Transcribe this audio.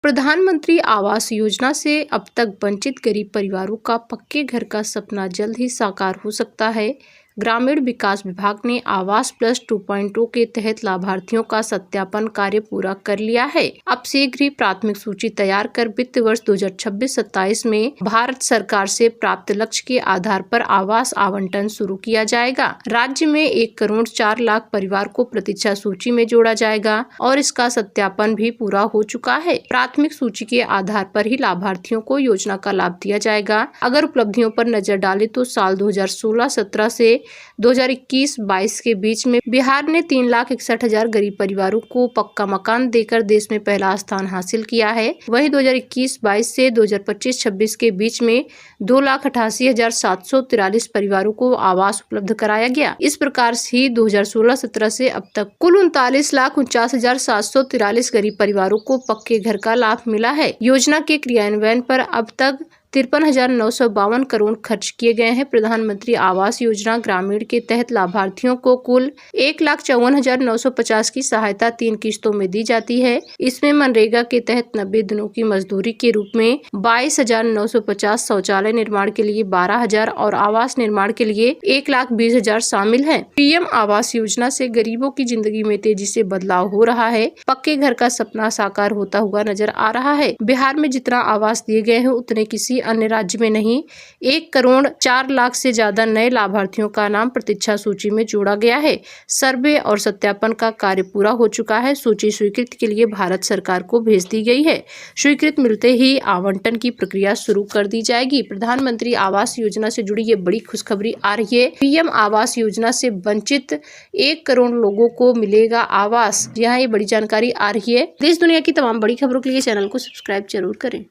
प्रधानमंत्री आवास योजना से अब तक वंचित गरीब परिवारों का पक्के घर का सपना जल्द ही साकार हो सकता है। ग्रामीण विकास विभाग ने आवास प्लस 2.0 के तहत लाभार्थियों का सत्यापन कार्य पूरा कर लिया है। अब शीघ्र ही प्राथमिक सूची तैयार कर वित्त वर्ष 2026-27 में भारत सरकार से प्राप्त लक्ष्य के आधार पर आवास आवंटन शुरू किया जाएगा। राज्य में 1 करोड़ 4 लाख परिवार को प्रतीक्षा सूची में जोड़ा जाएगा और इसका सत्यापन भी पूरा हो चुका है। प्राथमिक सूची के आधार पर ही लाभार्थियों को योजना का लाभ दिया जाएगा। अगर उपलब्धियों पर नजर डालें तो साल 2016-17 से 2021-22 के बीच में बिहार ने 3,61,000 गरीब परिवारों को पक्का मकान देकर देश में पहला स्थान हासिल किया है। वहीं 2021-22 से 2025-26 के बीच में 2,88,743 परिवारों को आवास उपलब्ध कराया गया। इस प्रकार से 2016-17 से अब तक कुल 39,49,743 गरीब परिवारों को पक्के घर का लाभ मिला है। योजना के क्रियान्वयन पर अब तक 53,952 करोड़ खर्च किए गए हैं। प्रधानमंत्री आवास योजना ग्रामीण के तहत लाभार्थियों को कुल 1,54,950 की सहायता 3 किस्तों में दी जाती है। इसमें मनरेगा के तहत 90 दिनों की मजदूरी के रूप में 22,950, शौचालय निर्माण के लिए 12,000 और आवास निर्माण के लिए 1,20,000 शामिल है। पीएम आवास योजना से गरीबों की जिंदगी में तेजी से बदलाव हो रहा है। पक्के घर का सपना साकार होता हुआ नजर आ रहा है। बिहार में जितना आवास दिए गए हैं उतने किसी अन्य राज्य में नहीं। 1 करोड़ 4 लाख से ज्यादा नए लाभार्थियों का नाम प्रतीक्षा सूची में जोड़ा गया है। सर्वे और सत्यापन का कार्य पूरा हो चुका है। सूची स्वीकृति के लिए भारत सरकार को भेज दी गई है। स्वीकृति मिलते ही आवंटन की प्रक्रिया शुरू कर दी जाएगी। प्रधानमंत्री आवास योजना से जुड़ी ये बड़ी खुशखबरी आ रही है। पीएम आवास योजना से वंचित 1 करोड़ लोगों को मिलेगा आवास। यहाँ ये बड़ी जानकारी आ रही है। देश दुनिया की तमाम बड़ी खबरों के लिए चैनल को सब्सक्राइब जरूर करें।